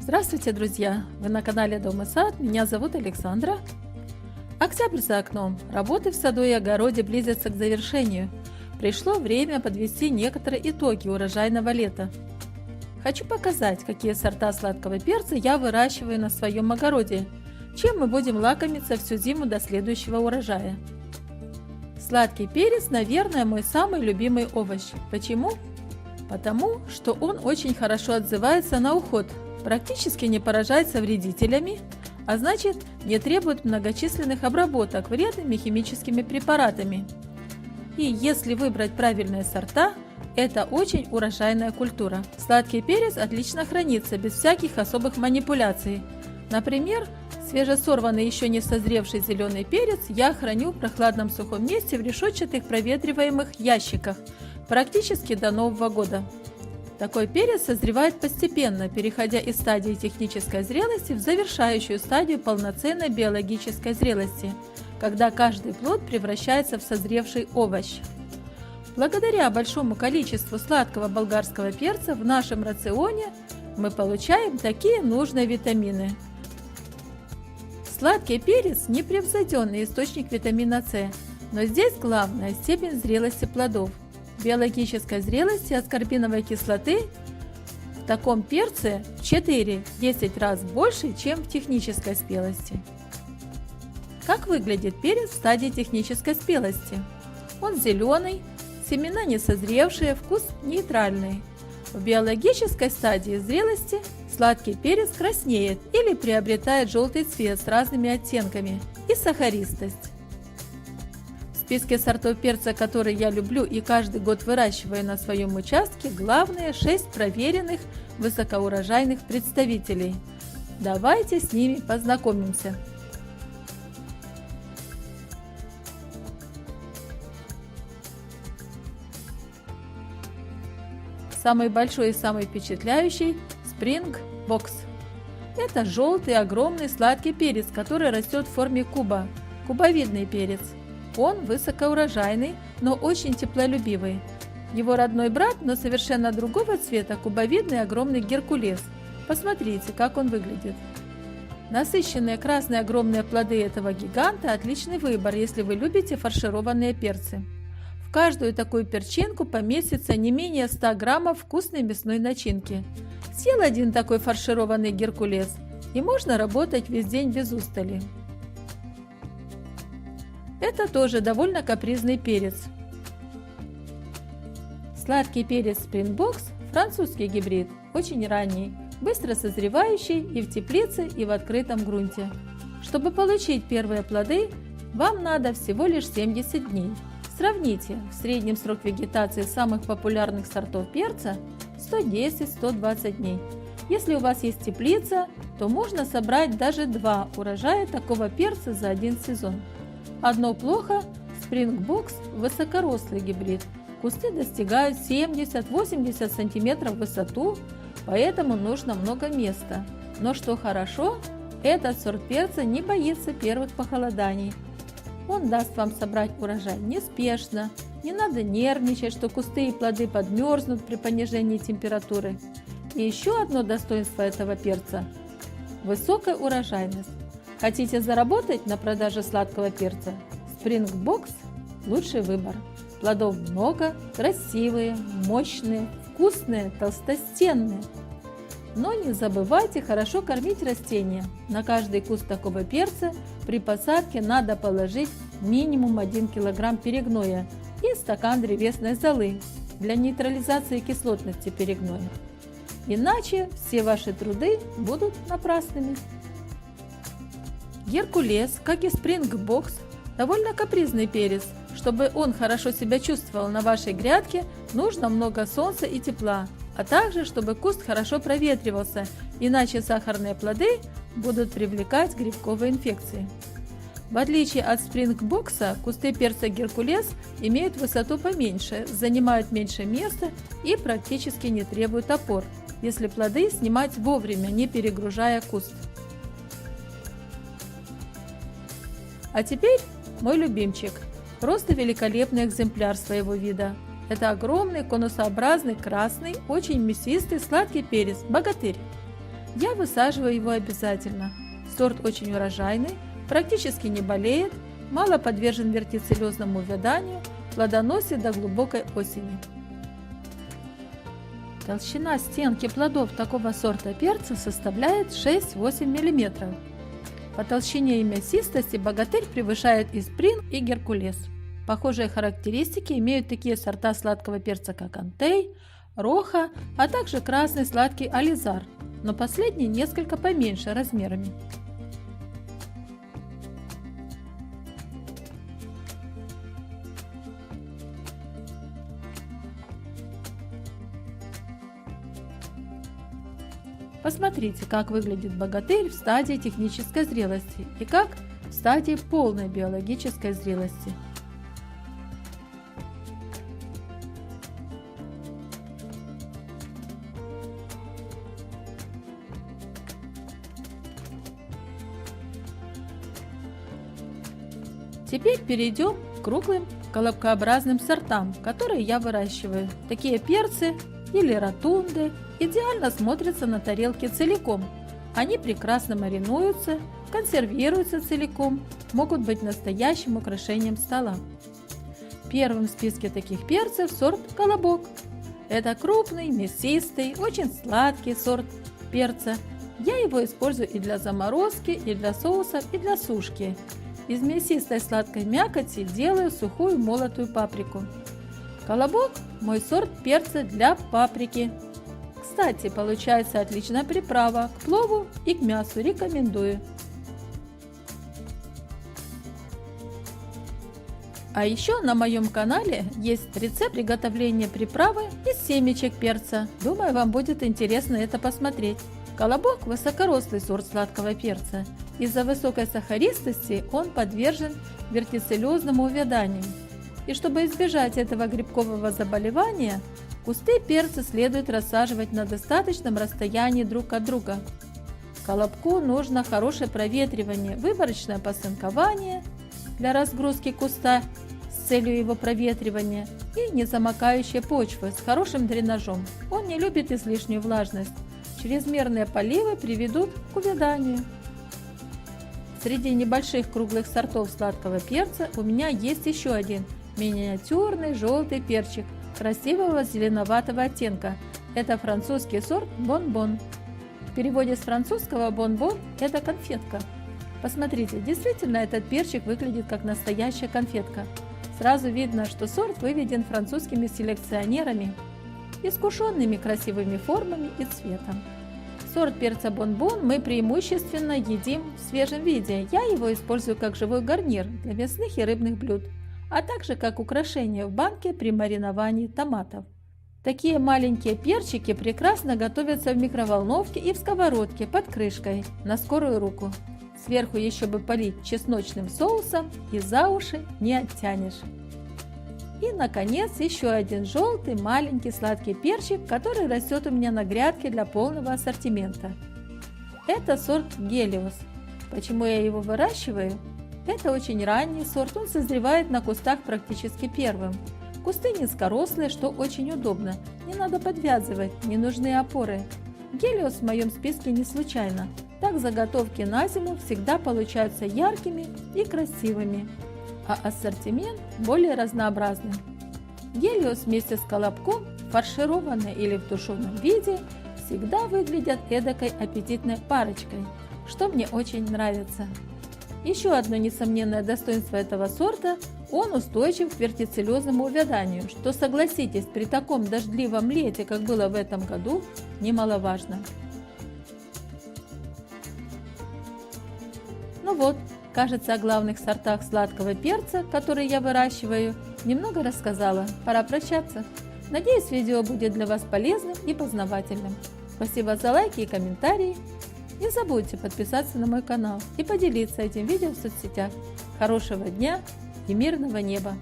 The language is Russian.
Здравствуйте, друзья! Вы на канале Дом и сад, меня зовут Александра. Октябрь за окном, работы в саду и огороде близятся к завершению. Пришло время подвести некоторые итоги урожайного лета. Хочу показать, какие сорта сладкого перца я выращиваю на своем огороде, чем мы будем лакомиться всю зиму до следующего урожая. Сладкий перец, наверное, мой самый любимый овощ. Почему? Потому что он очень хорошо отзывается на уход, практически не поражается вредителями, а значит не требует многочисленных обработок вредными химическими препаратами. И если выбрать правильные сорта, это очень урожайная культура. Сладкий перец отлично хранится без всяких особых манипуляций. Например, свежесорванный еще не созревший зеленый перец я храню в прохладном сухом месте в решетчатых проветриваемых ящиках практически до Нового года. Такой перец созревает постепенно, переходя из стадии технической зрелости в завершающую стадию полноценной биологической зрелости, когда каждый плод превращается в созревший овощ. Благодаря большому количеству сладкого болгарского перца в нашем рационе мы получаем такие нужные витамины. Сладкий перец – непревзойденный источник витамина С, но здесь главная степень зрелости плодов. Биологической зрелости аскорбиновой кислоты в таком перце в 4-10 раз больше, чем в технической спелости. Как выглядит перец в стадии технической спелости? Он зеленый, семена не созревшие, вкус нейтральный. В биологической стадии зрелости сладкий перец краснеет или приобретает желтый цвет с разными оттенками и сахаристость. В списке сортов перца, которые я люблю и каждый год выращиваю на своем участке, главные 6 проверенных высокоурожайных представителей. Давайте с ними познакомимся. Самый большой и самый впечатляющий – Spring Box. Это желтый огромный сладкий перец, который растет в форме куба, кубовидный перец. Он высокоурожайный, но очень теплолюбивый. Его родной брат, но совершенно другого цвета, кубовидный огромный геркулес. Посмотрите, как он выглядит. Насыщенные красные огромные плоды этого гиганта – отличный выбор, если вы любите фаршированные перцы. В каждую такую перчинку поместится не менее 100 граммов вкусной мясной начинки. Съел один такой фаршированный геркулес, и можно работать весь день без устали. Это тоже довольно капризный перец. Сладкий перец Spring Box – французский гибрид, очень ранний, быстро созревающий и в теплице, и в открытом грунте. Чтобы получить первые плоды, вам надо всего лишь 70 дней. Сравните, в среднем срок вегетации самых популярных сортов перца 110-120 дней. Если у вас есть теплица, то можно собрать даже 2 урожая такого перца за один сезон. Одно плохо – Spring Box – высокорослый гибрид. Кусты достигают 70-80 см в высоту, поэтому нужно много места. Но что хорошо, этот сорт перца не боится первых похолоданий. Он даст вам собрать урожай неспешно, не надо нервничать, что кусты и плоды подмерзнут при понижении температуры. И еще одно достоинство этого перца – высокая урожайность. Хотите заработать на продаже сладкого перца? Spring Box – лучший выбор. Плодов много, красивые, мощные, вкусные, толстостенные. Но не забывайте хорошо кормить растения. На каждый куст такого перца при посадке надо положить минимум 1 кг перегноя и стакан древесной золы для нейтрализации кислотности перегноя. Иначе все ваши труды будут напрасными. Геркулес, как и Spring Box, довольно капризный перец. Чтобы он хорошо себя чувствовал на вашей грядке, нужно много солнца и тепла, а также чтобы куст хорошо проветривался, иначе сахарные плоды будут привлекать грибковые инфекции. В отличие от Spring Box, кусты перца Геркулес имеют высоту поменьше, занимают меньше места и практически не требуют опор, если плоды снимать вовремя, не перегружая куст. А теперь мой любимчик, просто великолепный экземпляр своего вида. Это огромный конусообразный красный, очень мясистый сладкий перец богатырь. я высаживаю его обязательно. Сорт очень урожайный, практически не болеет, мало подвержен вертицеллезному увяданию, плодоносит до глубокой осени. Толщина стенки плодов такого сорта перца составляет 6-8 мм. По толщине и мясистости богатырь превышает Исприн и Геркулес. Похожие характеристики имеют такие сорта сладкого перца, как Антей, Роха, а также красный сладкий Ализар, но последний несколько поменьше размерами. Посмотрите, как выглядит богатырь в стадии технической зрелости и как в стадии полной биологической зрелости. Теперь перейдем к круглым колобкообразным сортам, которые я выращиваю. Такие перцы или ротунды идеально смотрятся на тарелке целиком. Они прекрасно маринуются, консервируются целиком, могут быть настоящим украшением стола. Первым в списке таких перцев сорт колобок. Это крупный, мясистый, очень сладкий сорт перца. Я его использую и для заморозки, и для соусов, и для сушки. Из мясистой сладкой мякоти делаю сухую молотую паприку. Колобок – мой сорт перца для паприки. Кстати, получается отличная приправа к плову и к мясу, рекомендую. А еще на моем канале есть рецепт приготовления приправы из семечек перца. Думаю, вам будет интересно это посмотреть. Колобок – высокорослый сорт сладкого перца. Из-за высокой сахаристости он подвержен вертицеллезному увяданию. И чтобы избежать этого грибкового заболевания, кусты перца следует рассаживать на достаточном расстоянии друг от друга. Колобку нужно хорошее проветривание, выборочное посынкование для разгрузки куста с целью его проветривания и незамокающие почвы с хорошим дренажом. Он не любит излишнюю влажность. Чрезмерные поливы приведут к увяданию. Среди небольших круглых сортов сладкого перца у меня есть еще один миниатюрный желтый перчик красивого зеленоватого оттенка. Это французский сорт бонбон. В переводе с французского бонбон – это конфетка. Посмотрите, действительно этот перчик выглядит как настоящая конфетка. Сразу видно, что сорт выведен французскими селекционерами, искушенными красивыми формами и цветом. Сорт перца бонбон мы преимущественно едим в свежем виде. Я его использую как живой гарнир для мясных и рыбных блюд, а также как украшение в банке при мариновании томатов. Такие маленькие перчики прекрасно готовятся в микроволновке и в сковородке под крышкой на скорую руку. Сверху еще бы полить чесночным соусом и за уши не оттянешь. И, наконец, еще один желтый маленький сладкий перчик, который растет у меня на грядке для полного ассортимента. Это сорт Гелиос. Почему я его выращиваю? Это очень ранний сорт, он созревает на кустах практически первым. Кусты низкорослые, что очень удобно. Не надо подвязывать, не нужны опоры. Гелиос в моем списке не случайно. Так заготовки на зиму всегда получаются яркими и красивыми, а ассортимент более разнообразный. Гелиос вместе с колобком, фаршированные или в тушеном виде, всегда выглядят эдакой аппетитной парочкой, что мне очень нравится. Еще одно несомненное достоинство этого сорта – он устойчив к вертицеллезному увяданию, что, согласитесь, при таком дождливом лете, как было в этом году, немаловажно. Ну вот, кажется, о главных сортах сладкого перца, которые я выращиваю, немного рассказала. Пора прощаться. Надеюсь, видео будет для вас полезным и познавательным. Спасибо за лайки и комментарии. Не забудьте подписаться на мой канал и поделиться этим видео в соцсетях. Хорошего дня и мирного неба!